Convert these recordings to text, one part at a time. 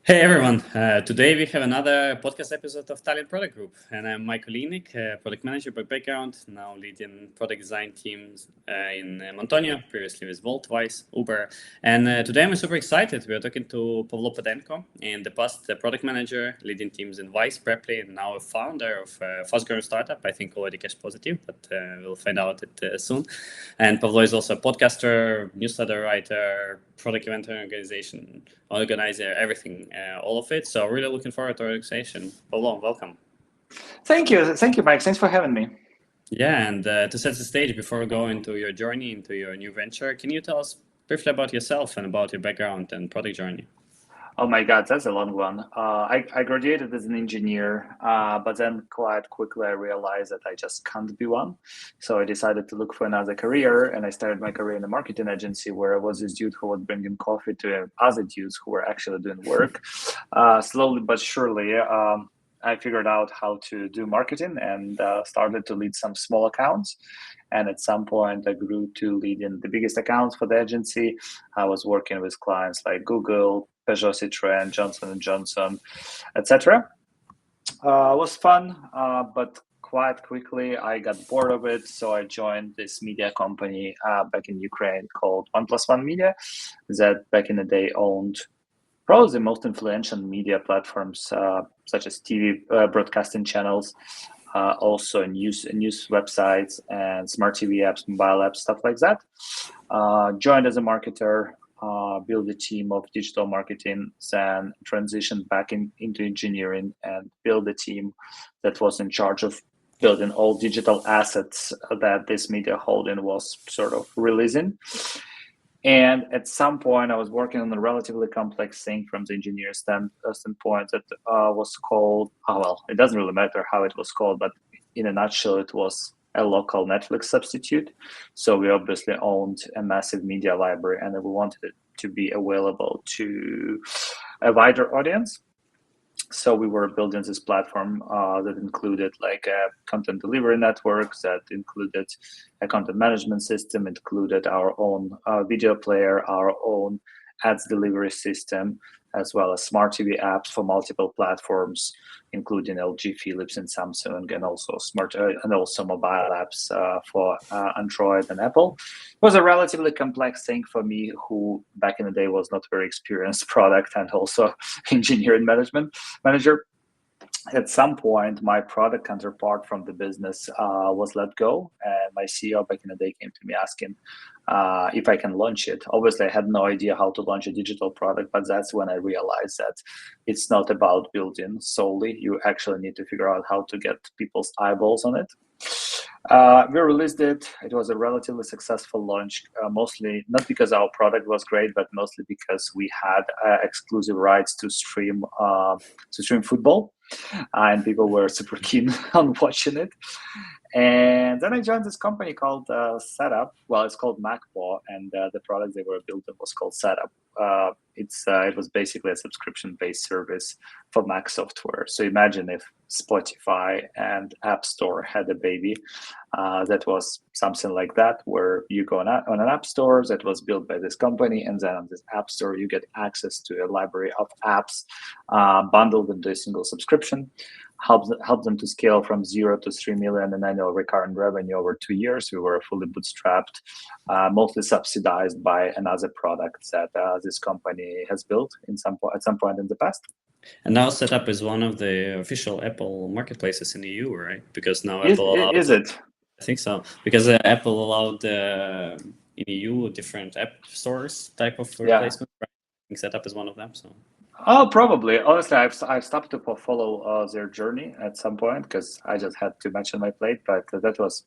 Hey everyone, today we have another podcast episode of Talent Product Group, and I'm Michael Linik, product manager by background, now leading product design teams in Montonia, previously with Volt, Vice, Uber. And today I'm super excited. We're talking to Pavlo Pedenko, in the past product manager, leading teams in Vice, Preply, and now a founder of a fast-growing startup, I think already cash positive, but we'll find out it soon. And Pavlo is also a podcaster, newsletter writer, product event organizer, everything, all of it. So really looking forward to our conversation. Pavlo, welcome. Thank you, Mike. Thanks for having me. Yeah, and to set the stage before we go into your journey, into your new venture, can you tell us briefly about yourself and about your background and product journey? Oh my God, that's a long one. I graduated as an engineer, but then quite quickly I realized that I just can't be one. So I decided to look for another career, and I started my career in a marketing agency where I was this dude who was bringing coffee to other dudes who were actually doing work. Slowly but surely, I figured out how to do marketing and started to lead some small accounts. And at some point, I grew to leading the biggest accounts for the agency. I was working with clients like Google, Peugeot, Citroën, Johnson and Johnson, etc. It was fun, but quite quickly I got bored of it. So I joined this media company back in Ukraine called 1+1 Media, that back in the day owned probably the most influential media platforms, such as TV broadcasting channels, also news websites and smart TV apps, mobile apps, stuff like that. Joined as a marketer, build a team of digital marketing, then transitioned back into engineering and build a team that was in charge of building all digital assets that this media holding was sort of releasing. And at some point, I was working on a relatively complex thing from the engineer standpoint that was called, oh, well, it doesn't really matter how it was called, but in a nutshell, it was a local Netflix substitute. So we obviously owned a massive media library, and we wanted it to be available to a wider audience. So we were building this platform that included like a content delivery network, that included a content management system, included our own video player, our own ads delivery system, as well as smart TV apps for multiple platforms, including LG, Philips, and Samsung, and also mobile apps for Android and Apple. It was a relatively complex thing for me, who back in the day was not very experienced product and also engineering manager. At some point, my product counterpart from the business was let go, and my CEO back in the day came to me asking if I can launch it. Obviously, I had no idea how to launch a digital product, but that's when I realized that it's not about building solely. You actually need to figure out how to get people's eyeballs on it. We released it. It was a relatively successful launch, mostly not because our product was great, but mostly because we had exclusive rights to stream football, and people were super keen on watching it. And then I joined this company called Setup. Well, it's called MacPaw, and the product they were building was called Setup. It was basically a subscription-based service for Mac software. So imagine if Spotify and App Store had a baby that was something like that, where you go on an app store that was built by this company, and then on this app store you get access to a library of apps bundled into a single subscription. Help them to scale from 0 to 3 million in annual recurrent revenue over 2 years. We were fully bootstrapped, mostly subsidized by another product that this company has built at some point in the past. And now Setup is one of the official Apple marketplaces in the EU, right? Because now Apple allowed... Is it? I think so. Because Apple allowed in EU different app stores type of replacement. Right? I think Setup is one of them. So. Oh, probably. Honestly, I've stopped to follow their journey at some point because I just had too much on my plate. But that was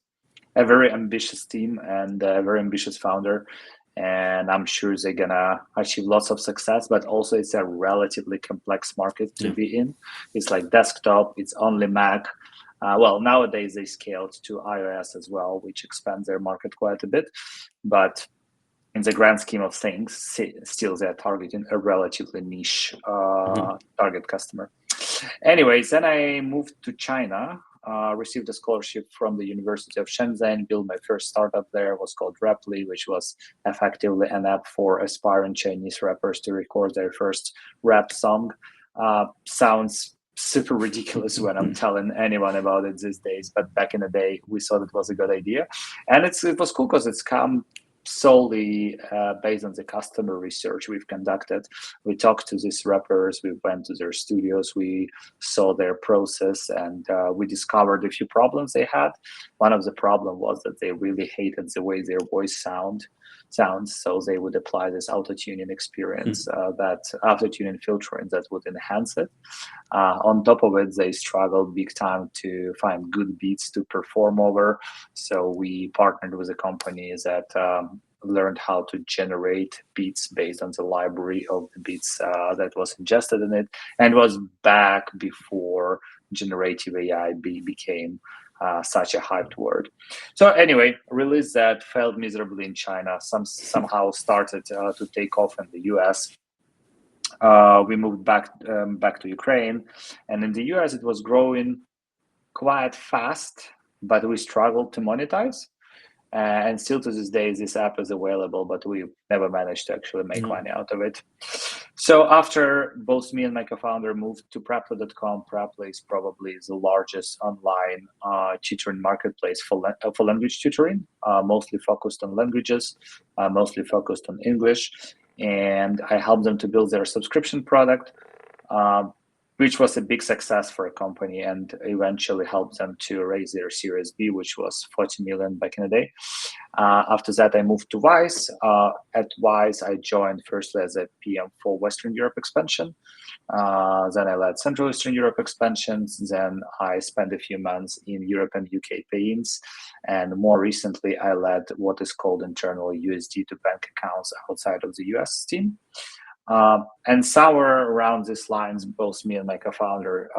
a very ambitious team and a very ambitious founder, and I'm sure they're gonna achieve lots of success. But also, it's a relatively complex market to be in. It's like desktop. It's only Mac. Well, nowadays they scaled to iOS as well, which expands their market quite a bit. But in the grand scheme of things, still they're targeting a relatively niche target customer. Anyways, then I moved to China received a scholarship from the University of Shenzhen, built my first startup there. It was called Raply, which was effectively an app for aspiring Chinese rappers to record their first rap song. Sounds super ridiculous when I'm telling anyone about it these days, but back in the day, we thought it was a good idea. And it was cool because it's come solely based on the customer research we've conducted. We talked to these rappers, we went to their studios, we saw their process, and we discovered a few problems they had. One of the problem was that they really hated the way their voice sounds, so they would apply this auto-tuning experience, that auto-tuning filtering that would enhance it. On top of it, they struggled big time to find good beats to perform over. So we partnered with a company that learned how to generate beats based on the library of the beats that was ingested in it, and was back before generative AI became such a hyped word. So anyway, release that failed miserably in China. Somehow started to take off in the US. We moved back to Ukraine, and in the US it was growing quite fast, but we struggled to monetize. And still to this day, this app is available, but we never managed to actually make money out of it. So after both me and my co-founder moved to Preply.com, Preply is probably the largest online tutoring marketplace for language tutoring, mostly focused on languages, mostly focused on English. And I helped them to build their subscription product, which was a big success for a company, and eventually helped them to raise their Series B, which was 40 million back in the day. After that, I moved to Wise. At Wise, I joined firstly as a PM for Western Europe expansion. Then I led Central Eastern Europe expansions. Then I spent a few months in Europe and UK pay-ins. And more recently, I led what is called internally USD to bank accounts outside of the US team. And somewhere around these lines, both me and my co-founder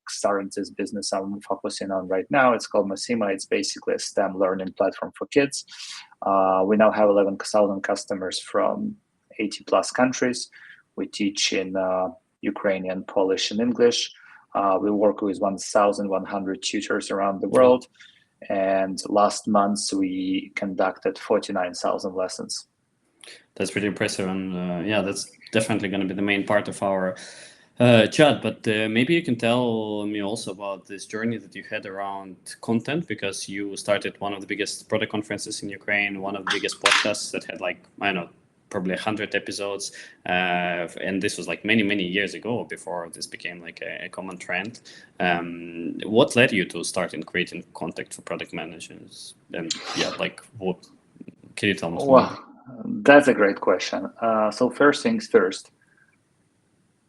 started this business I'm focusing on right now. It's called Mathema. It's basically a STEM learning platform for kids. We now have 11,000 customers from 80 plus countries. We teach in Ukrainian, Polish, and English. We work with 1,100 tutors around the world. And last month, we conducted 49,000 lessons. That's pretty impressive, and yeah, that's definitely going to be the main part of our chat. But maybe you can tell me also about this journey that you had around content, because you started one of the biggest product conferences in Ukraine, one of the biggest podcasts that had, like, I don't know, probably 100 episodes, and this was like many years ago, before this became like a common trend. What led you to start in creating content for product managers? And yeah, like, what can you tell me? Well, that's a great question. So first things first,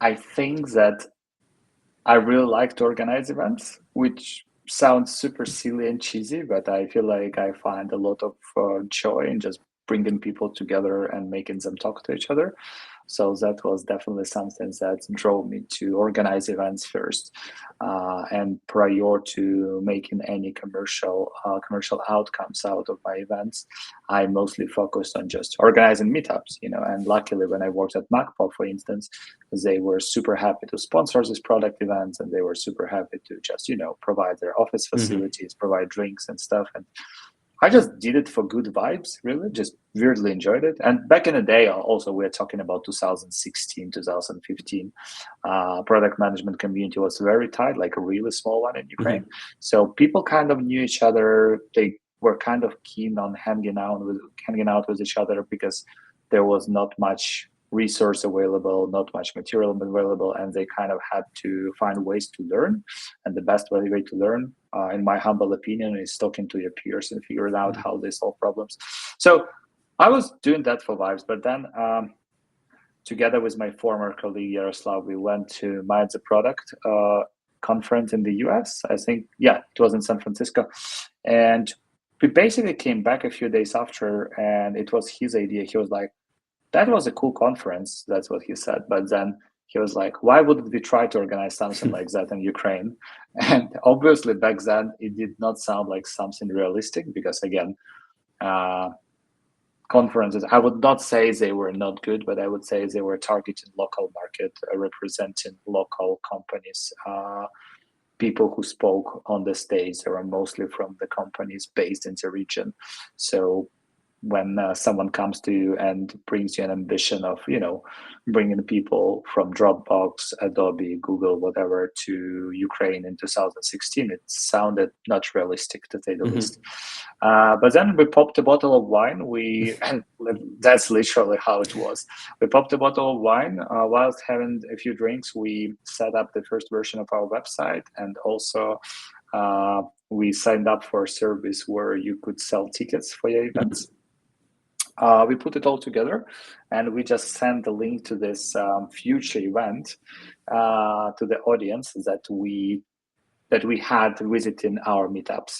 I think that I really like to organize events, which sounds super silly and cheesy, but I feel like I find a lot of joy in just bringing people together and making them talk to each other. So that was definitely something that drove me to organize events first. And prior to making any commercial outcomes out of my events, I mostly focused on just organizing meetups, and luckily when I worked at MacPop, for instance, they were super happy to sponsor these product events, and they were super happy to just, provide their office facilities, provide drinks and stuff. And I just did it for good vibes, really, just weirdly enjoyed it. And back in the day, also, we're talking about 2016, 2015, product management community was very tight, like a really small one in Ukraine. So people kind of knew each other. They were kind of keen on hanging out with each other, because there was not much resource available, not much material available, and they kind of had to find ways to learn. And the best way to learn, in my humble opinion, is talking to your peers and figuring out how they solve problems. So I was doing that for vibes, but then together with my former colleague Yaroslav, we went to Mind the Product conference in the US. I think, it was in San Francisco. And we basically came back a few days after, and it was his idea. He was like, that was a cool conference. That's what he said. But then he was like, why wouldn't we try to organize something like that in Ukraine? And obviously back then it did not sound like something realistic, because again, conferences, I would not say they were not good, but I would say they were targeting local market, representing local companies. people who spoke on the stage, they were mostly from the companies based in the region. So when someone comes to you and brings you an ambition of, bringing people from Dropbox, Adobe, Google, whatever, to Ukraine in 2016, it sounded not realistic, to say the least. But then we popped a bottle of wine. And that's literally how it was. We popped a bottle of wine. Whilst having a few drinks, we set up the first version of our website, and also we signed up for a service where you could sell tickets for your events. We put it all together, and we just sent the link to this future event to the audience that we had visiting our meetups.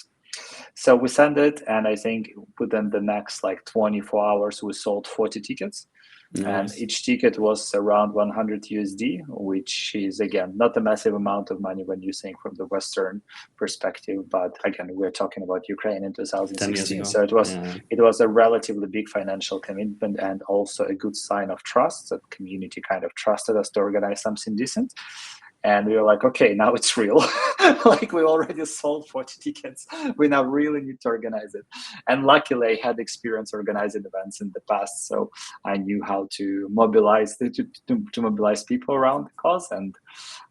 So we sent it, and I think within the next 24 hours, we sold 40 tickets. Nice. And each ticket was around 100 USD, which is, again, not a massive amount of money when you think from the Western perspective. But again, we're talking about Ukraine in 2016. So it was a relatively big financial commitment, and also a good sign of trust, that community kind of trusted us to organize something decent. And we were like, okay, now it's real. We already sold 40 tickets. We now really need to organize it. And luckily, I had experience organizing events in the past, so I knew how to mobilize to mobilize people around the cause. And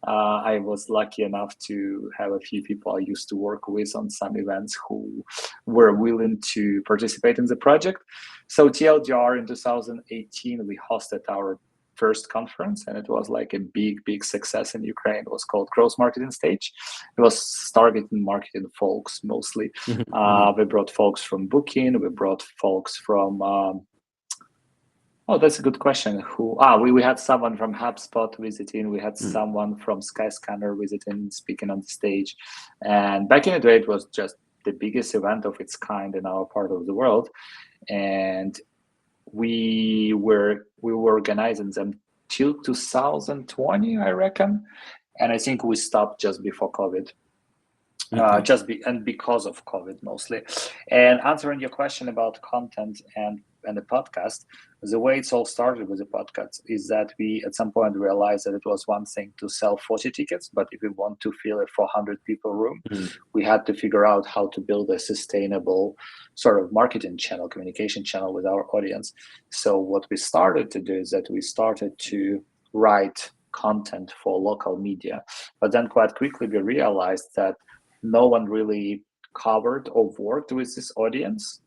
I was lucky enough to have a few people I used to work with on some events who were willing to participate in the project. So TLDR in 2018, we hosted our first conference, and it was a big success in Ukraine. It was called Growth Marketing Stage. It was targeting marketing folks mostly. We brought folks from Booking. We brought folks from that's a good question. We had someone from HubSpot visiting. We had someone from Skyscanner visiting, speaking on the stage. And back in the day, it was just the biggest event of its kind in our part of the world. And we were organizing them till 2020, I reckon, and I think we stopped just before COVID. Because of COVID mostly. And answering your question about content and the podcast, the way it's all started with the podcast is that we at some point realized that it was one thing to sell 40 tickets, but if we want to fill a 400 people room, we had to figure out how to build a sustainable sort of marketing channel, communication channel with our audience. So what we started to do is that we started to write content for local media, but then quite quickly we realized that no one really covered or worked with this audience.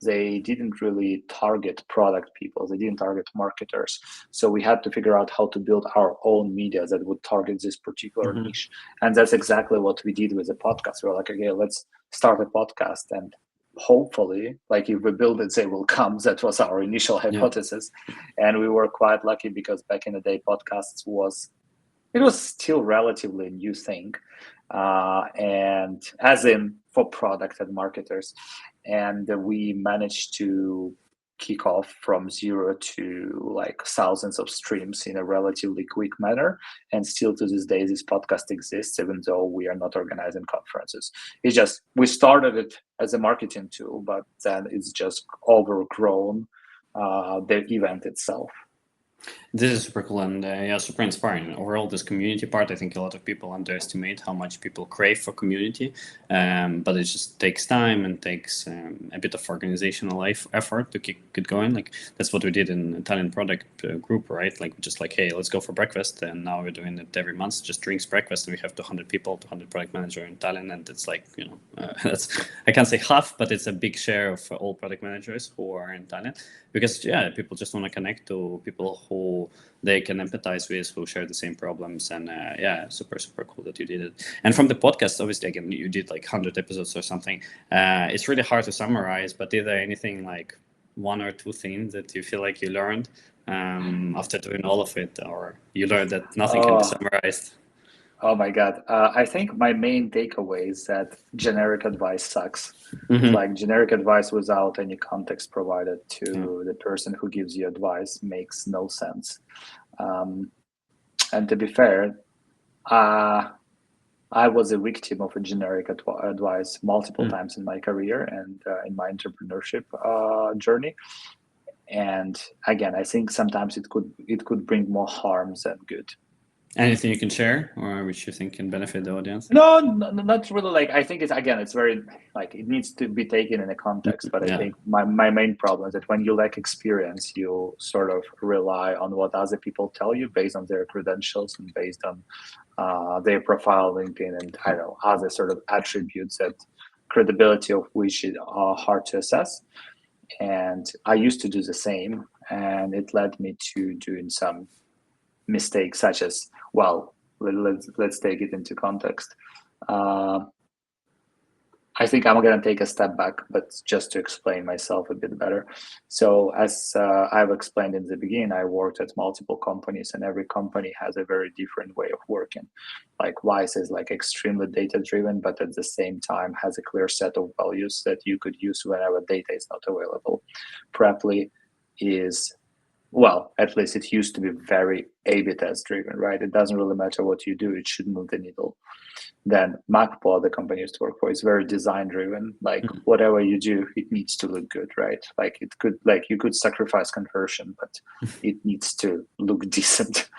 They didn't really target product people. They didn't target marketers. So we had to figure out how to build our own media that would target this particular niche. And that's exactly what we did with the podcast. We were like, okay, let's start a podcast, and hopefully, if we build it, they will come. That was our initial hypothesis. And we were quite lucky, because back in the day, podcasts was still relatively a new thing. And as in for product and marketers, and we managed to kick off from zero to thousands of streams in a relatively quick manner. And still to this day, this podcast exists, even though we are not organizing conferences. It's just, we started it as a marketing tool, but then it's just overgrown the event itself. This is super cool and super inspiring. Overall, this community part, I think a lot of people underestimate how much people crave for community, but it just takes time and takes a bit of organizational effort to keep it going. That's what we did in Italian product group, right? Hey, let's go for breakfast, and now we're doing it every month. Just drinks breakfast, and we have 200 people, 200 product manager in Italian, and it's that's, I can't say half, but it's a big share of all product managers who are in Italian, because people just want to connect to people who they can empathize with, who share the same problems. And super cool that you did it. And from the podcast, obviously, again, you did 100 episodes or something. It's really hard to summarize, but is there anything one or two things that you feel like you learned after doing all of it, or you learned that nothing can be summarized? Oh my God. I think my main takeaway is that generic advice sucks. Generic advice without any context provided to the person who gives you advice makes no sense. And to be fair, I was a victim of a generic advice multiple times in my career and in my entrepreneurship journey. And again, I think sometimes it could bring more harm than good. Anything you can share or which you think can benefit the audience? No, not really. Like, I think it's very, like, it needs to be taken in a context. But I Yeah. think my main problem is that when you lack experience, you sort of rely on what other people tell you based on their credentials and based on their profile, LinkedIn, and I don't know, other sort of attributes that credibility of which are hard to assess. And I used to do the same, and it led me to doing some mistakes, such as, well, let's take it into context. Uh, I think I'm going to take a step back, but just to explain myself a bit better. So, as I've explained in the beginning, I worked at multiple companies, and every company has a very different way of working. Like Wise is like extremely data driven, but at the same time has a clear set of values that you could use whenever data is not available. Preply is, well, at least it used to be very A/B test driven, right? It doesn't really matter what you do; it should move the needle. Then Macpo, the company I used to work for, is very design driven. Like whatever you do, it needs to look good, right? Like it could, like you could sacrifice conversion, but it needs to look decent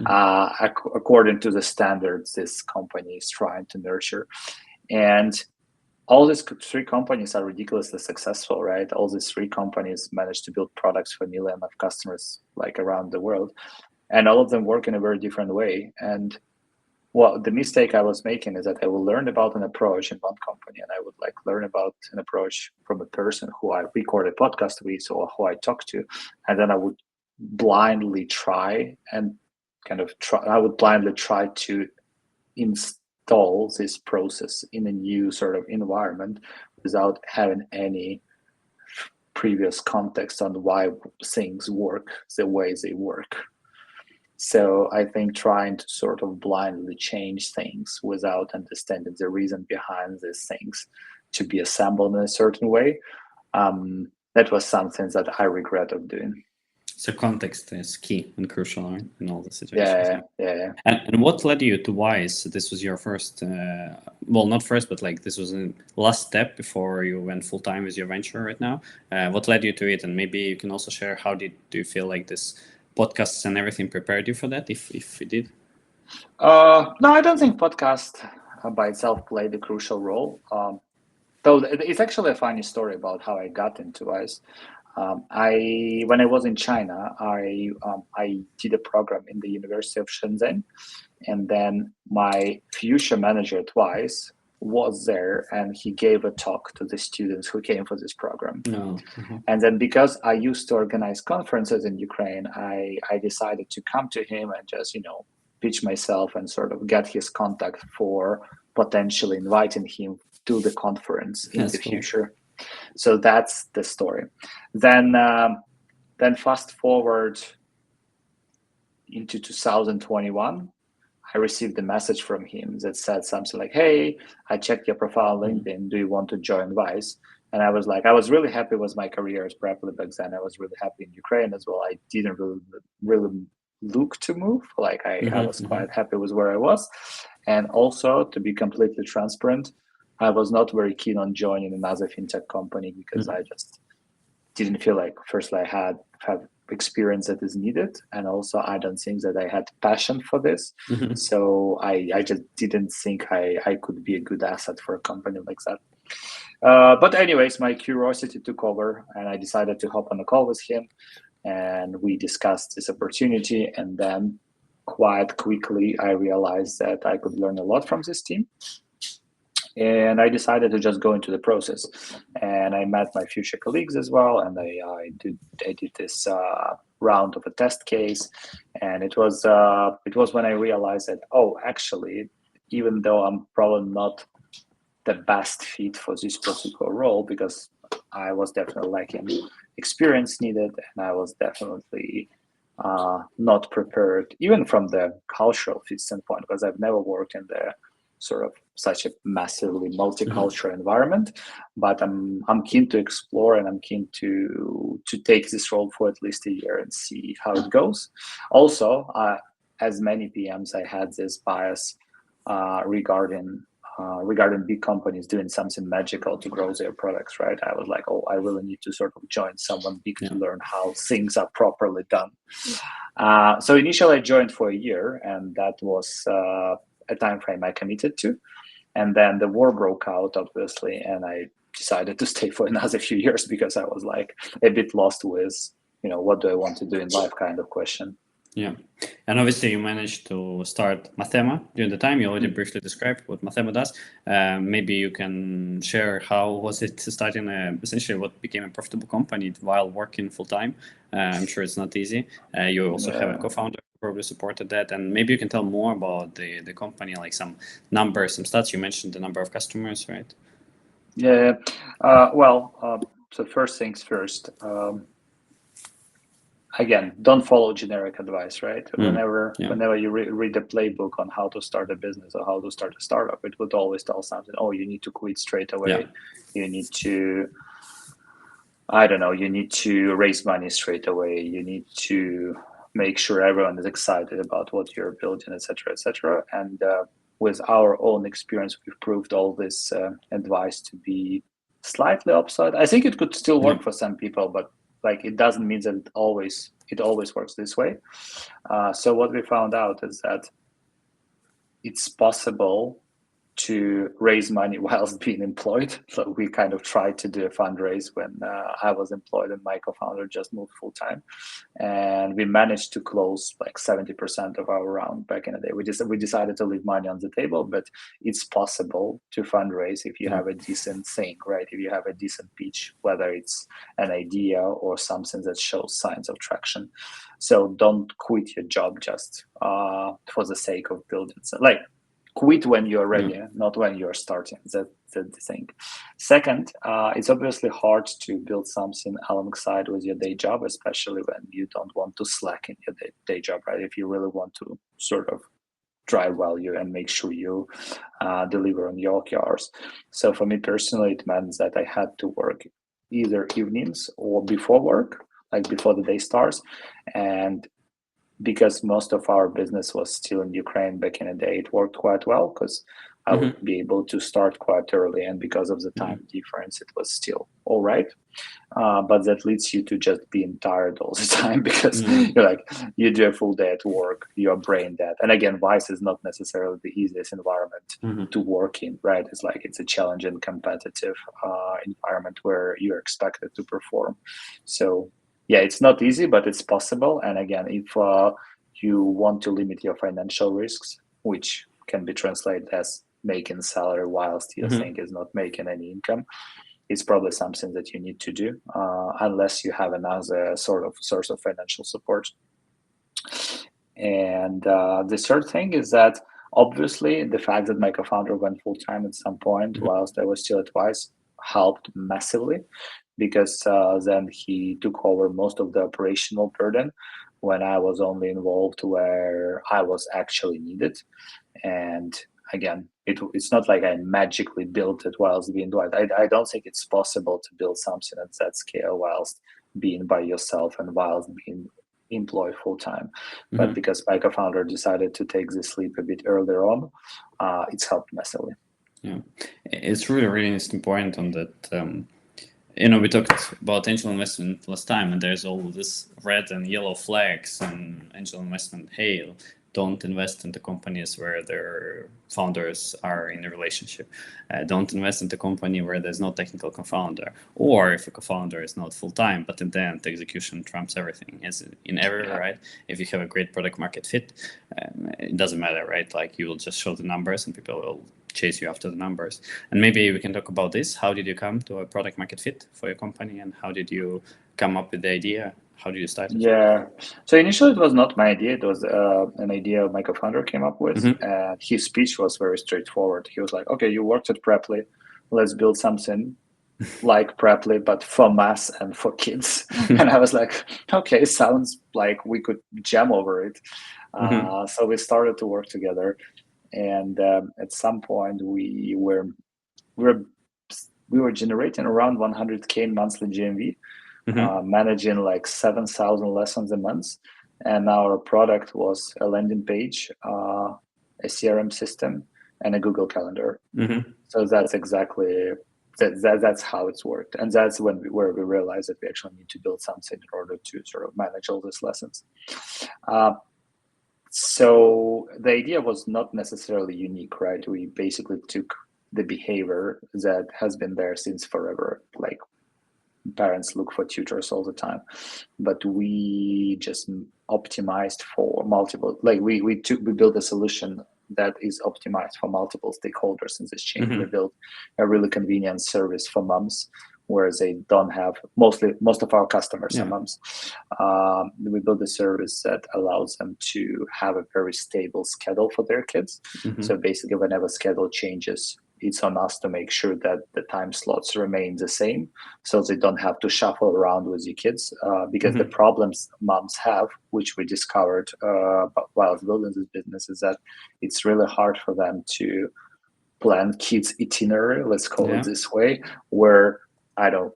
according to the standards this company is trying to nurture. And all these three companies are ridiculously successful, right? All these three companies managed to build products for millions of customers like around the world, and all of them work in a very different way. And well, the mistake I was making is that I will learn about an approach in one company, and I would like learn about an approach from a person who I record a podcast with or who I talk to, and then I would blindly try and I would blindly try to install this process in a new sort of environment without having any previous context on why things work the way they work. So I think trying to sort of blindly change things without understanding the reason behind these things to be assembled in a certain way, that was something that I regret of doing. So context is key and crucial, right, in all the situations. Yeah. And what led you to Wise? This was your first, well, not first, but like this was a last step before you went full time with your venture right now. What led you to it? And maybe you can also share do you feel like this podcasts and everything prepared you for that, if it did? No, I don't think podcast by itself played a crucial role. Though it's actually a funny story about how I got into Wise. When I was in China, I did a program in the University of Shenzhen, and then my future manager at Wise was there, and he gave a talk to the students who came for this program. No. And then because I used to organize conferences in Ukraine, I decided to come to him and just pitch myself and sort of get his contact for potentially inviting him to the conference in the future. So that's the story. Then fast forward into 2021, I received a message from him that said something like, "Hey, I checked your profile on LinkedIn. Do you want to join Wise?" And I was like, I was really happy with my career as Preply back then. I was really happy in Ukraine as well. I didn't really look to move. Like I was quite happy with where I was. And also, to be completely transparent, I was not very keen on joining another fintech company because I just didn't feel like, firstly, I have experience that is needed, and also I don't think that I had passion for this. So I just didn't think I could be a good asset for a company like that. But anyways, my curiosity took over, and I decided to hop on a call with him, and we discussed this opportunity. And then quite quickly, I realized that I could learn a lot from this team. And I decided to just go into the process. And I met my future colleagues as well, and I did this round of a test case. And it was when I realized that, actually, even though I'm probably not the best fit for this particular role, because I was definitely lacking experience needed, and I was definitely not prepared, even from the cultural fit standpoint, because I've never worked in the sort of such a massively multicultural environment. But I'm keen to explore, and I'm keen to take this role for at least a year and see how it goes. Also, as many PMs, I had this bias regarding regarding big companies doing something magical to grow their products, right? I was like, oh, I really need to sort of join someone big to learn how things are properly done. So initially I joined for a year, and that was a time frame I committed to. And then the war broke out, obviously, and I decided to stay for another few years because I was like a bit lost with, what do I want to do in life kind of question. Yeah. And obviously you managed to start Mathema during the time. You already briefly described what Mathema does. Maybe you can share how was it starting essentially what became a profitable company while working full time. I'm sure it's not easy. You also have a co-founder who probably supported that. And maybe you can tell more about the company, like some numbers, some stats. You mentioned the number of customers, right? Yeah. So first things first. Again, don't follow generic advice, right? Whenever you read the playbook on how to start a business or how to start a startup, it would always tell something. Oh, you need to quit straight away. You need to, you need to raise money straight away. You need to make sure everyone is excited about what you're building, et cetera, et cetera. And with our own experience, we've proved all this advice to be slightly upside. I think it could still work for some people, but it doesn't mean that it always works this way. So what we found out is that it's possible to raise money whilst being employed. So we kind of tried to do a fundraise when I was employed and my co-founder just moved full time, and we managed to close like 70% of our round back in the day. We decided to leave money on the table, but it's possible to fundraise if you have a decent thing, right? If you have a decent pitch, whether it's an idea or something that shows signs of traction. So don't quit your job just for the sake of building. So, quit when you're ready, not when you're starting. That's the thing. Second, it's obviously hard to build something alongside with your day job, especially when you don't want to slack in your day job, right? If you really want to sort of drive value and make sure you deliver on your OKRs. So for me personally, it meant that I had to work either evenings or before work, like before the day starts. And because most of our business was still in Ukraine back in the day, it worked quite well because I would be able to start quite early, and because of the time difference, it was still all right. But that leads you to just being tired all the time because you do a full day at work, you're brain dead. And again, Vice is not necessarily the easiest environment to work in, right? It's a challenging, competitive environment where you're expected to perform. So yeah, it's not easy, but it's possible. And again, if you want to limit your financial risks, which can be translated as making salary whilst your thing is not making any income, it's probably something that you need to do unless you have another sort of source of financial support. And the third thing is that obviously the fact that my co-founder went full-time at some point whilst I was still at Wise helped massively, because then he took over most of the operational burden when I was only involved where I was actually needed. And again, it's not like I magically built it whilst being doing it. I don't think it's possible to build something at that scale whilst being by yourself and whilst being employed full-time. But because my co-founder decided to take this leap a bit earlier on, it's helped massively. Yeah, it's really interesting point on that. We talked about angel investment last time, and there's all this red and yellow flags and angel investment. Hey, don't invest into companies where their founders are in a relationship. Don't invest into a company where there's no technical co-founder, or if a co-founder is not full-time, but in the end, the execution trumps everything. As in everywhere, right? If you have a great product market fit, it doesn't matter, right? Like you will just show the numbers and people will chase you after the numbers. And maybe we can talk about this. How did you come to a product market fit for your company, and how did you come up with the idea? How did you start it? Yeah. So initially it was not my idea. It was an idea my co-founder came up with. And his speech was very straightforward. He was like, okay, you worked at Preply. Let's build something like Preply, but for mass and for kids. And I was like, okay, sounds like we could jam over it. So we started to work together. And at some point we were generating around 100K monthly GMV, managing like 7,000 lessons a month. And our product was a landing page, a CRM system, and a Google Calendar. Mm-hmm. So that's exactly that's how it's worked, and that's where we realized that we actually need to build something in order to sort of manage all these lessons. So the idea was not necessarily unique, right? We basically took the behavior that has been there since forever, like parents look for tutors all the time, but we just optimized for multiple, like we built a solution that is optimized for multiple stakeholders in this chain. Mm-hmm. We built a really convenient service for moms, where they don't have, most of our customers are moms. We built a service that allows them to have a very stable schedule for their kids. Mm-hmm. So basically, whenever schedule changes, it's on us to make sure that the time slots remain the same, so they don't have to shuffle around with your kids. Because the problems moms have, which we discovered while building this business, is that it's really hard for them to plan kids' itinerary, let's call it this way, where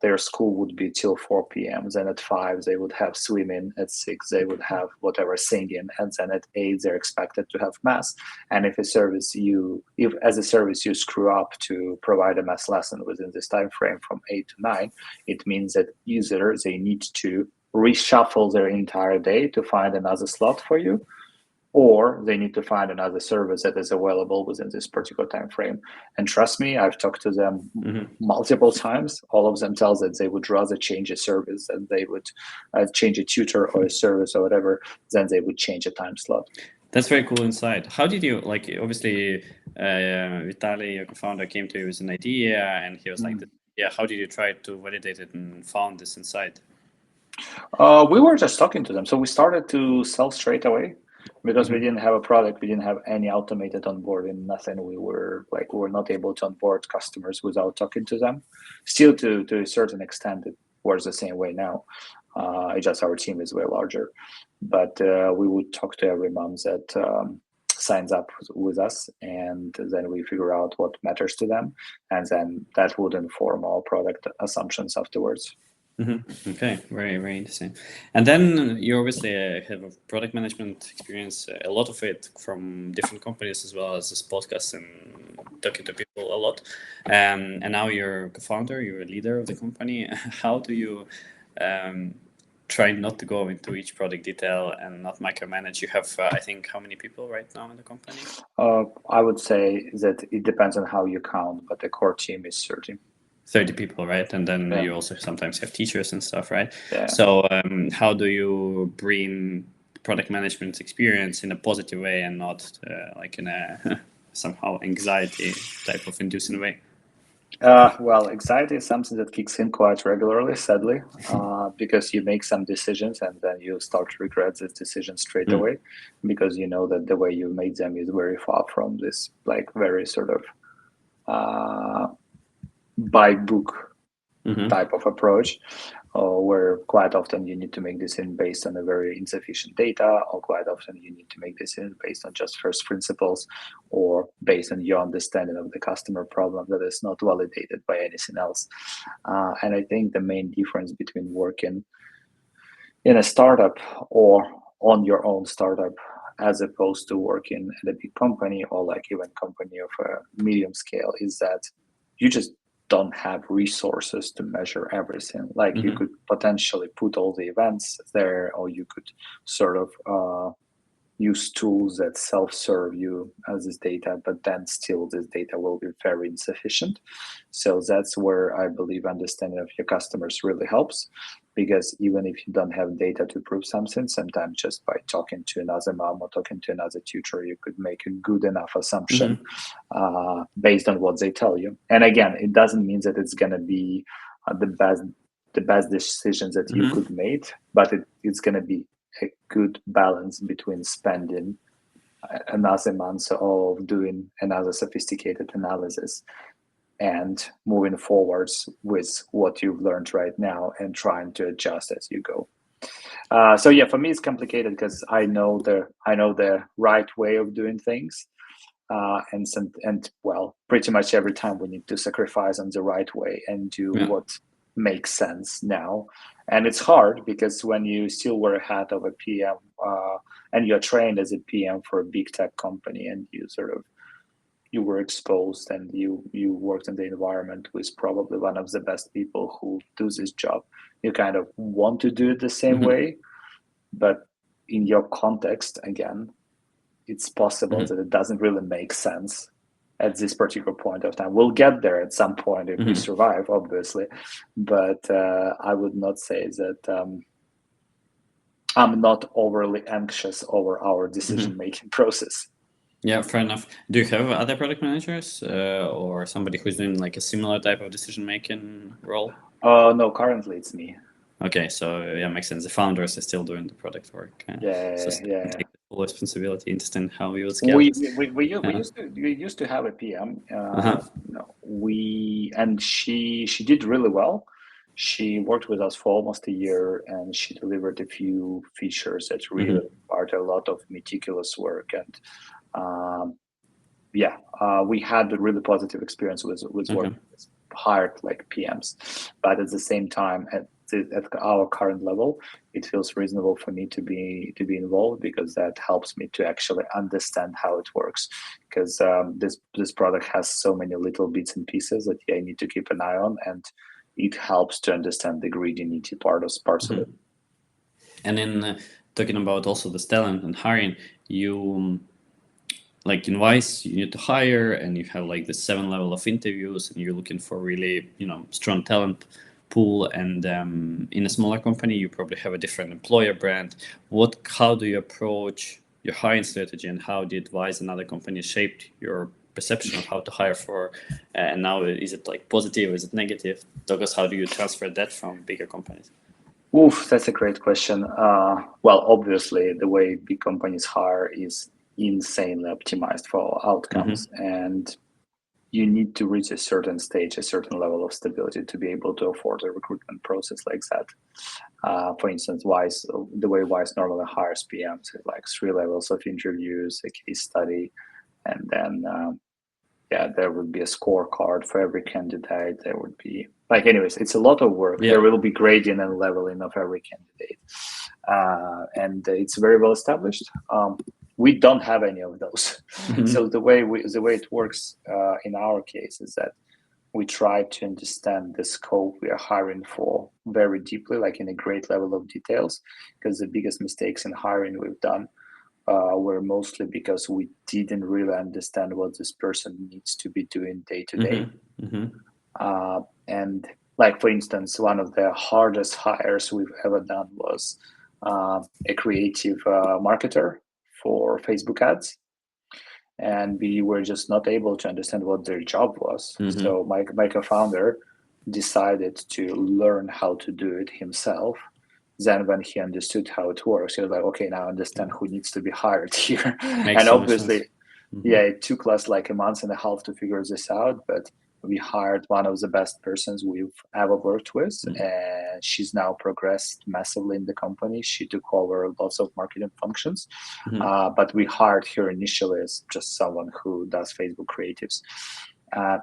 their school would be till 4 p.m. Then at 5 they would have swimming. At 6 they would have whatever singing, and then at 8 they're expected to have mass. And if as a service you screw up to provide a mass lesson within this time frame from 8 to 9, it means that either they need to reshuffle their entire day to find another slot for you, or they need to find another service that is available within this particular time frame. And trust me, I've talked to them multiple times. All of them tell that they would rather change a service, and they would change a tutor or a service or whatever, than they would change a time slot. That's very cool insight. How did you, like, obviously, Vitaly, your co-founder, came to you with an idea, and he was like, how did you try to validate it and found this insight? We were just talking to them. So we started to sell straight away, because we didn't have a product, we didn't have any automated onboarding, nothing. We were not able to onboard customers without talking to them. Still, to a certain extent, it works the same way now. Just our team is way larger, but we would talk to every mom that signs up with us, and then we figure out what matters to them, and then that would inform our product assumptions afterwards. Okay, very, very interesting. And then you obviously have a product management experience, a lot of it from different companies, as well as this podcast and talking to people a lot. And now you're a co-founder, you're a leader of the company. How do you try not to go into each product detail and not micromanage? You have, I think, how many people right now in the company? I would say that it depends on how you count, but the core team is 30 people, right? And then you also sometimes have teachers and stuff, right? Yeah. So how do you bring product management experience in a positive way and not like in a somehow anxiety type of inducing way? Well, anxiety is something that kicks in quite regularly, sadly, because you make some decisions and then you start to regret this decision straight away, because you know that the way you made them is very far from this, like, very sort of by book type of approach, where quite often you need to make decisions based on a very insufficient data, or quite often you need to make decisions based on just first principles, or based on your understanding of the customer problem that is not validated by anything else. And I think the main difference between working in a startup or on your own startup, as opposed to working at a big company, or like even company of a medium scale, is that you just don't have resources to measure everything. Like, you could potentially put all the events there, or you could sort of use tools that self-serve you as this data, but then still this data will be very insufficient. So that's where I believe understanding of your customers really helps, because even if you don't have data to prove something, sometimes just by talking to another mom or talking to another tutor, you could make a good enough assumption based on what they tell you. And again, it doesn't mean that it's going to be the best decisions that you could make, but it's going to be a good balance between spending another month of doing another sophisticated analysis and moving forwards with what you've learned right now and trying to adjust as you go. So yeah, for me it's complicated because I know the right way of doing things, and well, pretty much every time we need to sacrifice on the right way and do what makes sense now. And it's hard because when you still were ahead of a PM and you're trained as a PM for a big tech company, and you sort of you were exposed and you worked in the environment with probably one of the best people who do this job. You kind of want to do it the same way, but in your context, again, it's possible that it doesn't really make sense at this particular point of time. We'll get there at some point if we survive, obviously, but I would not say that I'm not overly anxious over our decision-making process. Yeah, fair enough. Do you have other product managers or somebody who's doing like a similar type of decision-making role? No, currently it's me. Okay, so yeah, makes sense. The founders are still doing the product work. So take the full responsibility. Interesting how you would scale We this. used to have a PM. She did really well. She worked with us for almost a year, and she delivered a few features that really required a lot of meticulous work. And we had a really positive experience with working with hired like PMs. But at the same time, at our current level, it feels reasonable for me to be involved, because that helps me to actually understand how it works. Because this product has so many little bits and pieces that I need to keep an eye on, and it helps to understand the greedy, nitty parts of it. And then talking about also the talent and hiring, you like in Wise, you need to hire, and you have like the 7 level of interviews, and you're looking for really strong talent pool. And in a smaller company, you probably have a different employer brand. How do you approach your hiring strategy, and how did Wise and other companies shaped your perception of how to hire for? And now, is it like positive? Is it negative? Douglas, how do you transfer that from bigger companies? Oof, that's a great question. Well, obviously, the way big companies hire is insanely optimized for outcomes, and you need to reach a certain stage, a certain level of stability to be able to afford a recruitment process like that. For instance, Wise, the way Wise normally hires PMs is like 3 levels of interviews, a case study, and then there would be a scorecard for every candidate. There would be anyways, it's a lot of work. There will be grading and leveling of every candidate, and it's very well established. We don't have any of those. So the way it works in our case is that we try to understand the scope we are hiring for very deeply, like in a great level of details, because the biggest mistakes in hiring we've done were mostly because we didn't really understand what this person needs to be doing day to day. And like, for instance, one of the hardest hires we've ever done was a creative marketer for Facebook ads. And we were just not able to understand what their job was. So my co-founder decided to learn how to do it himself. Then when he understood how it works, he was like, okay, now I understand who needs to be hired here. And obviously, it took us like a month and a half to figure this out, but we hired one of the best persons we've ever worked with, and she's now progressed massively in the company. She took over lots of marketing functions, but we hired her initially as just someone who does Facebook creatives.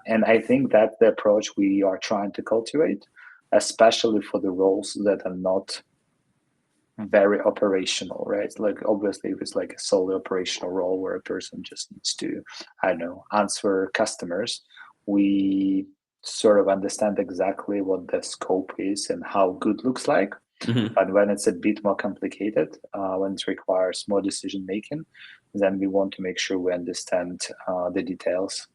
And I think that's the approach we are trying to cultivate, especially for the roles that are not very operational, right? Like, obviously, if it's like a solely operational role where a person just needs to, I don't know, answer customers, we sort of understand exactly what the scope is and how good looks like. But when it's a bit more complicated, when it requires more decision making, then we want to make sure we understand the details.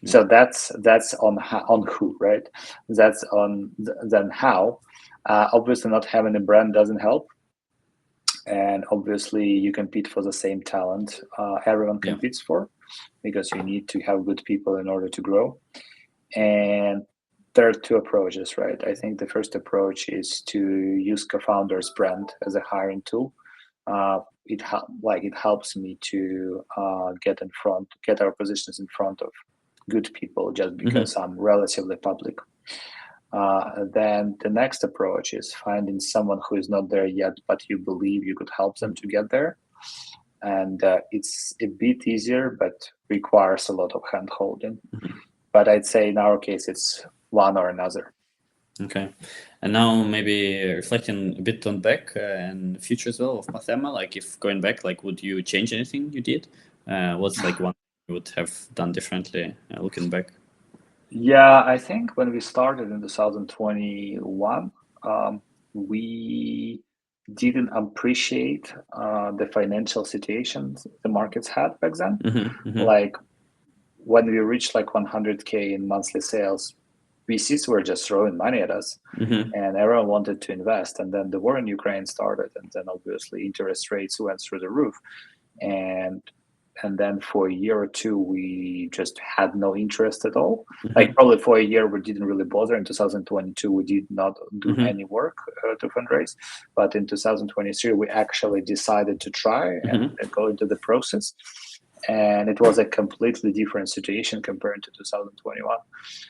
So that's on who, right? That's on then how. Obviously, not having a brand doesn't help. And obviously, you compete for the same talent everyone competes for, because you need to have good people in order to grow. And there are 2 approaches, right? I think the first approach is to use co-founder's brand as a hiring tool. It helps me to get our positions in front of good people, just because I'm relatively public. Then the next approach is finding someone who is not there yet, but you believe you could help them to get there. And it's a bit easier, but requires a lot of hand-holding. But I'd say in our case, it's one or another. Okay. And now maybe reflecting a bit on back and the future as well of Mathema, like if going back, like would you change anything you did? What's like one would have done differently looking back? Yeah, I think when we started in 2021, we didn't appreciate the financial situations the markets had back then. Like when we reached like 100K in monthly sales, VCs were just throwing money at us, and everyone wanted to invest. And then the war in Ukraine started, and then obviously interest rates went through the roof. And then for a year or two, we just had no interest at all. Like probably for a year, we didn't really bother. In 2022, we did not do any work to fundraise. But in 2023, we actually decided to try and go into the process. And it was a completely different situation compared to 2021.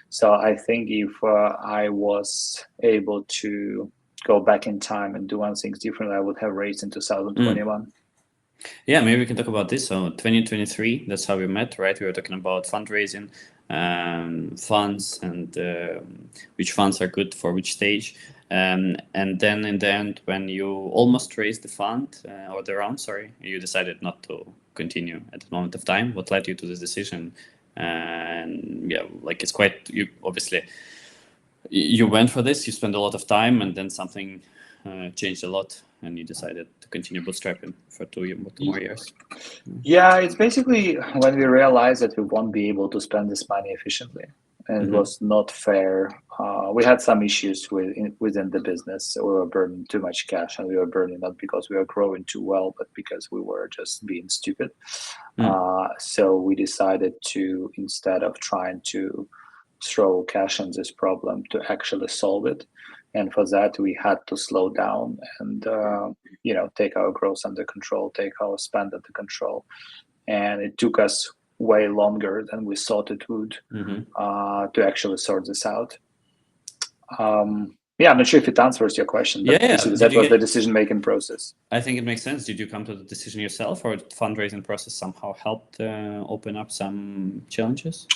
So I think if I was able to go back in time and do one things differently, I would have raised in 2021. Yeah, maybe we can talk about this. So 2023, that's how we met, right? We were talking about fundraising, funds, and which funds are good for which stage. And then in the end, when you almost raised the fund or the round, sorry, you decided not to continue at the moment of time. What led you to this decision? And yeah, like it's quite, you obviously, you went for this, you spent a lot of time, and then something changed a lot, and you decided to continue bootstrapping for 2 more years. Yeah, it's basically when we realized that we won't be able to spend this money efficiently, and it was not fair. We had some issues within the business. We were burning too much cash, and we were burning not because we were growing too well, but because we were just being stupid. So we decided to, instead of trying to throw cash on this problem, to actually solve it. And for that, we had to slow down and take our growth under control, take our spend under control. And it took us way longer than we thought it would to actually sort this out. I'm not sure if it answers your question, but basically that was the decision-making process. I think it makes sense. Did you come to the decision yourself, or did the fundraising process somehow helped open up some challenges?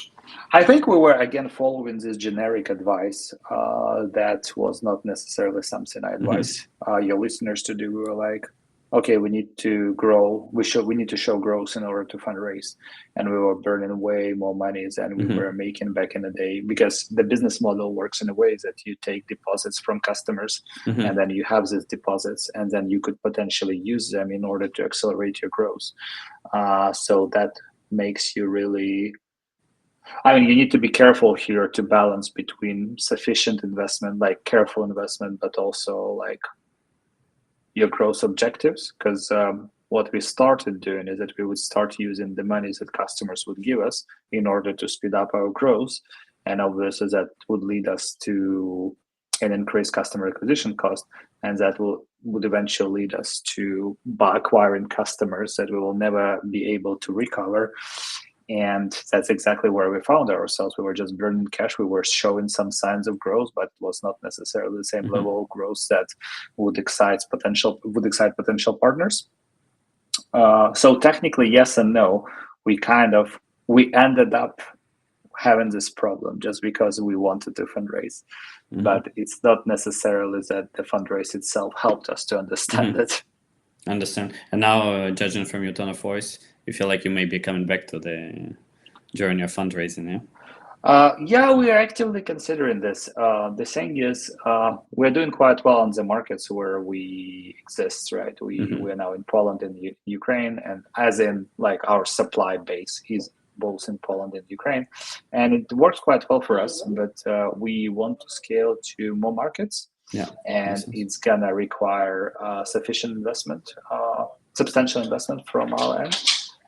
I think we were, again, following this generic advice that was not necessarily something I advise your listeners to do. We were like, okay, we need to grow. We need to show growth in order to fundraise. And we were burning way more money than we were making back in the day, because the business model works in a way that you take deposits from customers and then you have these deposits, and then you could potentially use them in order to accelerate your growth. So that makes you really... you need to be careful here to balance between sufficient investment, like careful investment, but also like your growth objectives. Because what we started doing is that we would start using the monies that customers would give us in order to speed up our growth. And obviously that would lead us to an increased customer acquisition cost. And that would eventually lead us to acquiring customers that we will never be able to recover. And that's exactly where we found ourselves. We were just burning cash. We were showing some signs of growth, but it was not necessarily the same level of growth that would excite potential partners. So technically, yes and no. We ended up having this problem just because we wanted to fundraise, but it's not necessarily that the fundraise itself helped us to understand it. Understand. And now, judging from your tone of voice, you feel like you may be coming back to the journey of fundraising, yeah? We are actively considering this. The thing is, we're doing quite well on the markets where we exist, right? We're now in Poland and Ukraine, and as in like our supply base is both in Poland and Ukraine, and it works quite well for us, but we want to scale to more markets. And it's gonna require sufficient investment, substantial investment from our end.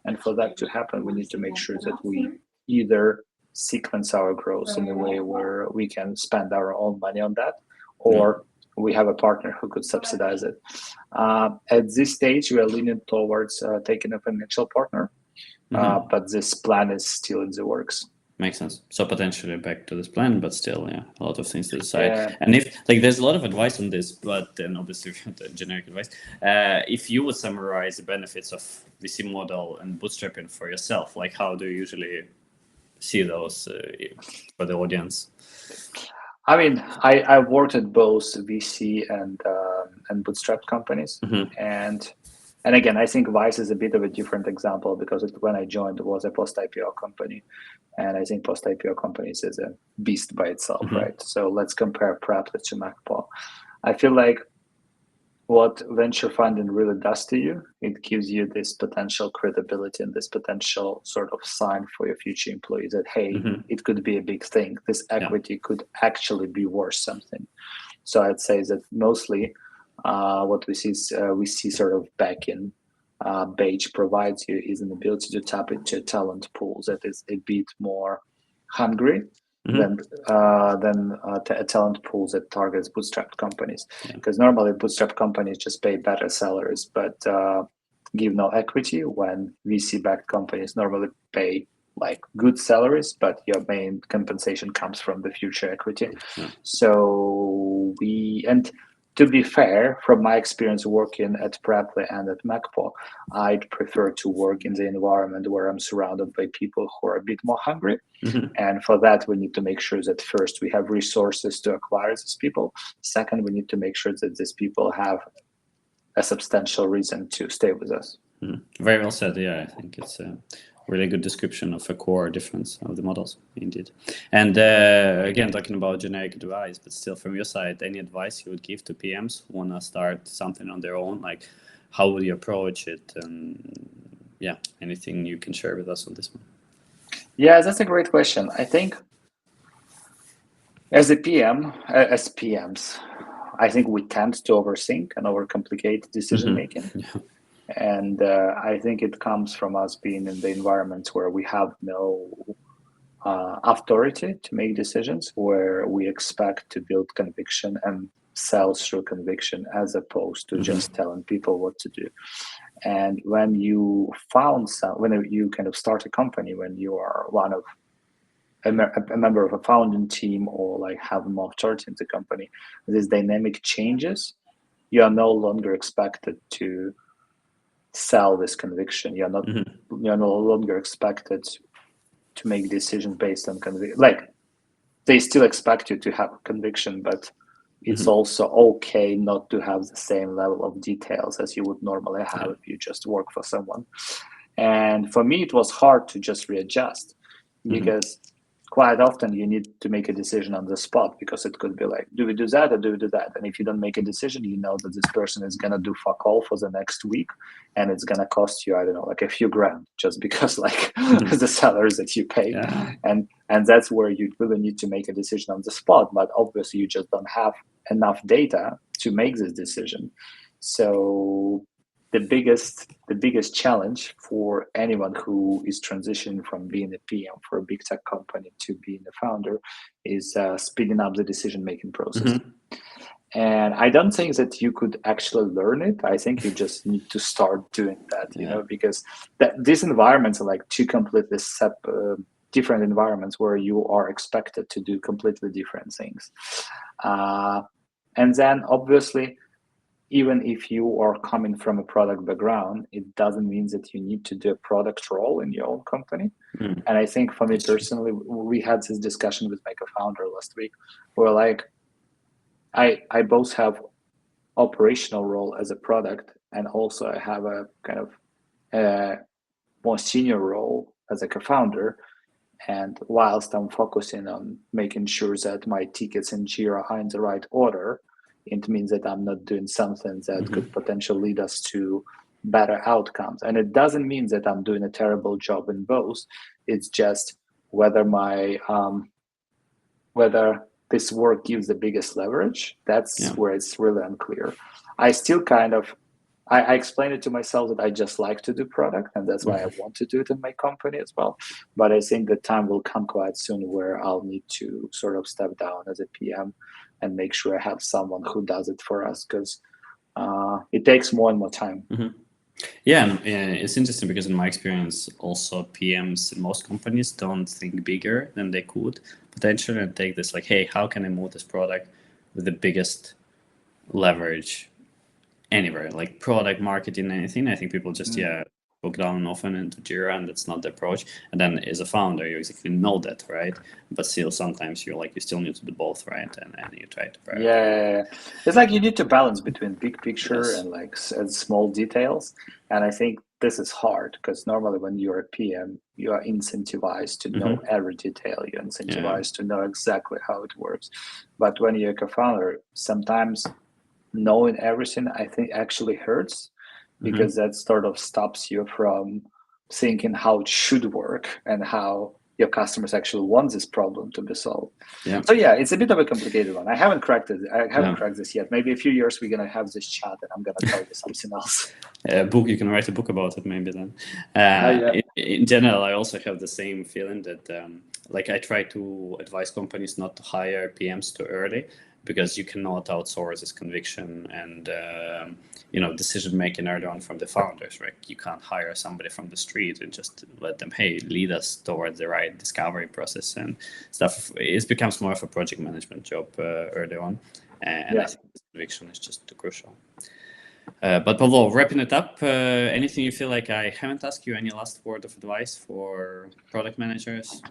And for that to happen, we need to make sure that we either sequence our growth in a way where we can spend our own money on that, or we have a partner who could subsidize it. At this stage, we are leaning towards taking a financial partner, but this plan is still in the works. Makes sense. So potentially back to this plan, but still, a lot of things to decide. And if there's a lot of advice on this, but then obviously the generic advice. If you would summarize the benefits of VC model and bootstrapping for yourself, like how do you usually see those for the audience? I worked at both VC and bootstrap companies, and And again, I think Vice is a bit of a different example because when I joined, it was a post-IPO company. And I think post-IPO companies is a beast by itself, right? So let's compare Preply to Mathema. I feel like what venture funding really does to you, it gives you this potential credibility and this potential sort of sign for your future employees that, hey, it could be a big thing. This equity could actually be worth something. So I'd say that mostly what we see sort of back in Beige provides you is an ability to tap into talent pools that is a bit more hungry than talent pools that targets bootstrapped companies. Because normally bootstrap companies just pay better salaries, but give no equity, when VC-backed companies normally pay like good salaries, but your main compensation comes from the future equity. So to be fair, from my experience working at Preply and at Mathema, I'd prefer to work in the environment where I'm surrounded by people who are a bit more hungry. And for that, we need to make sure that first we have resources to acquire these people. Second, we need to make sure that these people have a substantial reason to stay with us. Very well said. Yeah, I think it's a really good description of a core difference of the models, indeed. And again, talking about generic advice, but still from your side, any advice you would give to PMs who want to start something on their own? Like, how would you approach it? And yeah, anything you can share with us on this one? Yeah, that's a great question. I think as PMs, I think we tend to overthink and overcomplicate decision making. And I think it comes from us being in the environments where we have no authority to make decisions, where we expect to build conviction and sell through conviction as opposed to just telling people what to do. And when you when you kind of start a company, when you are a member of a founding team or like have more authority in the company, this dynamic changes. You are no longer expected to sell this conviction. You're no longer expected to make decisions based on conviction. Like, they still expect you to have conviction, but it's also okay not to have the same level of details as you would normally have if you just work for someone. And for me, it was hard to just readjust because quite often you need to make a decision on the spot, because it could be like, do we do that or do we do that? And if you don't make a decision, you know that this person is going to do fuck all for the next week, and it's going to cost you, I don't know, like a few grand, just because like the salaries that you pay. And that's where you really need to make a decision on the spot. But obviously you just don't have enough data to make this decision. So the biggest challenge for anyone who is transitioning from being a PM for a big tech company to being a founder is speeding up the decision-making process. And I don't think that you could actually learn it. I think you just need to start doing that, you know, because these environments are like two completely different environments where you are expected to do completely different things. And then obviously, even if you are coming from a product background, it doesn't mean that you need to do a product role in your own company. And I think for me personally, we had this discussion with my co-founder last week, where like, I both have operational role as a product, and also I have a kind of more senior role as a co-founder. And whilst I'm focusing on making sure that my tickets in Jira are in the right order, it means that I'm not doing something that could potentially lead us to better outcomes. And it doesn't mean that I'm doing a terrible job in both. It's just whether whether this work gives the biggest leverage. That's where it's really unclear. I still I explained it to myself that I just like to do product, and that's why I want to do it in my company as well. But I think the time will come quite soon where I'll need to sort of step down as a PM and make sure I have someone who does it for us, because it takes more and more time. Yeah, and it's interesting because in my experience, also PMs in most companies don't think bigger than they could potentially, and take this like, hey, how can I move this product with the biggest leverage anywhere, like product marketing, anything. I think people just go book down often into Jira, and that's not the approach. And then as a founder, you exactly know that, right? But still, sometimes you still need to do both, right? And you try to prioritize. Yeah, it's like you need to balance between big picture Yes. and and small details. And I think this is hard because normally when you're a PM, you are incentivized to know every detail. You're incentivized to know exactly how it works. But when you're a co-founder, sometimes knowing everything, I think, actually hurts because that sort of stops you from thinking how it should work and how your customers actually want this problem to be solved. Yeah. So yeah, it's a bit of a complicated one. I haven't cracked it. I haven't cracked this yet. Maybe a few years we're gonna have this chat and I'm gonna tell you something else. Book, you can write a book about it maybe then. Yeah. In general, I also have the same feeling that I try to advise companies not to hire PMs too early, because you cannot outsource this conviction and decision making early on from the founders, right? You can't hire somebody from the street and just let them, hey, lead us towards the right discovery process and stuff. It becomes more of a project management job early on, and I think this conviction is just too crucial. But Pavlo, wrapping it up, anything you feel like I haven't asked you? Any last word of advice for product managers?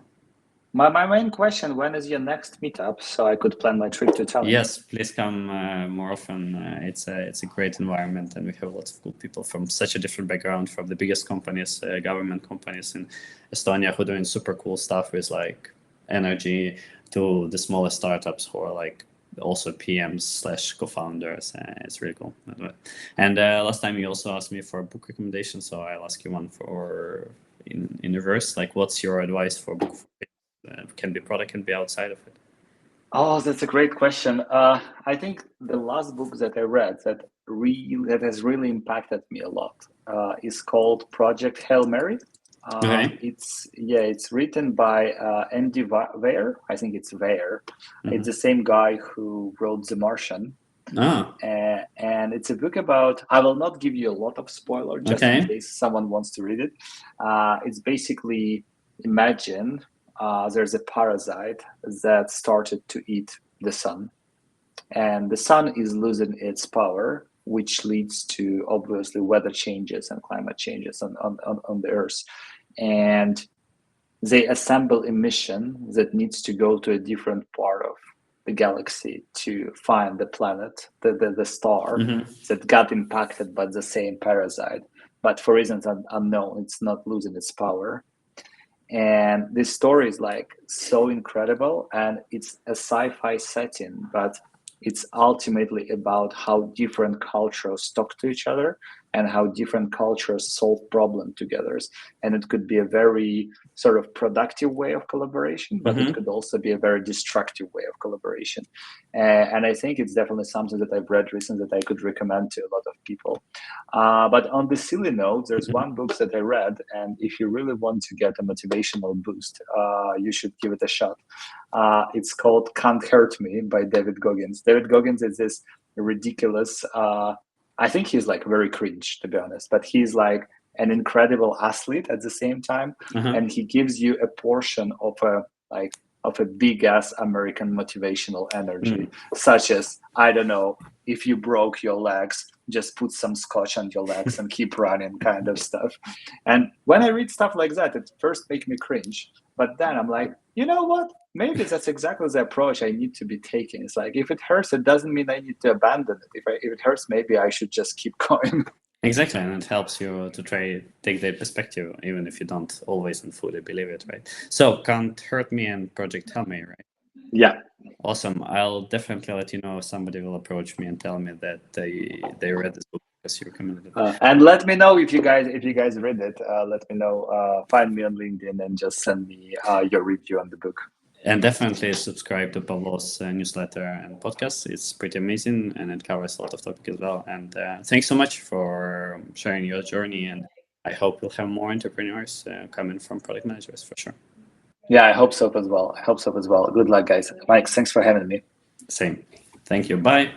My main question: when is your next meetup, so I could plan my trip to Tallinn? Yes, please come more often. It's a great environment, and we have lots of cool people from such a different background, from the biggest companies, government companies in Estonia, who are doing super cool stuff with energy, to the smallest startups who are also PMs / co-founders. It's really cool. And last time you also asked me for a book recommendation, so I'll ask you one for in reverse. What's your advice for a book? Can be product, can be outside of it. Oh, that's a great question. I think the last book that I read that has really impacted me a lot is called Project Hail Mary. Okay. It's written by Andy Weir. I think it's Weir. It's the same guy who wrote The Martian. And it's a book about, I will not give you a lot of spoiler just in case someone wants to read it. It's basically, imagine there's a parasite that started to eat the sun. And the sun is losing its power, which leads to obviously weather changes and climate changes on the Earth. And they assemble a mission that needs to go to a different part of the galaxy to find the planet, the star that got impacted by the same parasite. But for reasons unknown, it's not losing its power. And this story is so incredible, and it's a sci-fi setting, but it's ultimately about how different cultures talk to each other and how different cultures solve problems together. And it could be a very sort of productive way of collaboration, but it could also be a very destructive way of collaboration. And I think it's definitely something that I've read recently that I could recommend to a lot of people. But on the silly note, there's one book that I read, and if you really want to get a motivational boost, you should give it a shot. It's called Can't Hurt Me by David Goggins. David Goggins is this ridiculous, I think he's very cringe, to be honest, but he's an incredible athlete at the same time. And he gives you a portion of a big ass American motivational energy, such as, I don't know, if you broke your legs, just put some scotch on your legs and keep running, kind of stuff. And when I read stuff like that, it first makes me cringe, but then I'm like, you know what? Maybe that's exactly the approach I need to be taking. It's if it hurts, it doesn't mean I need to abandon it. If it hurts, maybe I should just keep going. Exactly, and it helps you to take their perspective, even if you don't always and fully believe it, right? So, Can't Hurt Me and Project Help Me, right? Yeah. Awesome. I'll definitely let you know if somebody will approach me and tell me that they read this book because you recommended it. And let me know if you guys read it. Let me know. Find me on LinkedIn and just send me your review on the book. And definitely subscribe to Pavlo's newsletter and podcast. It's pretty amazing, and it covers a lot of topics as well. And thanks so much for sharing your journey. And I hope we'll have more entrepreneurs coming from product managers for sure. Yeah, I hope so as well. Good luck, guys. Mike, thanks for having me. Same. Thank you. Bye.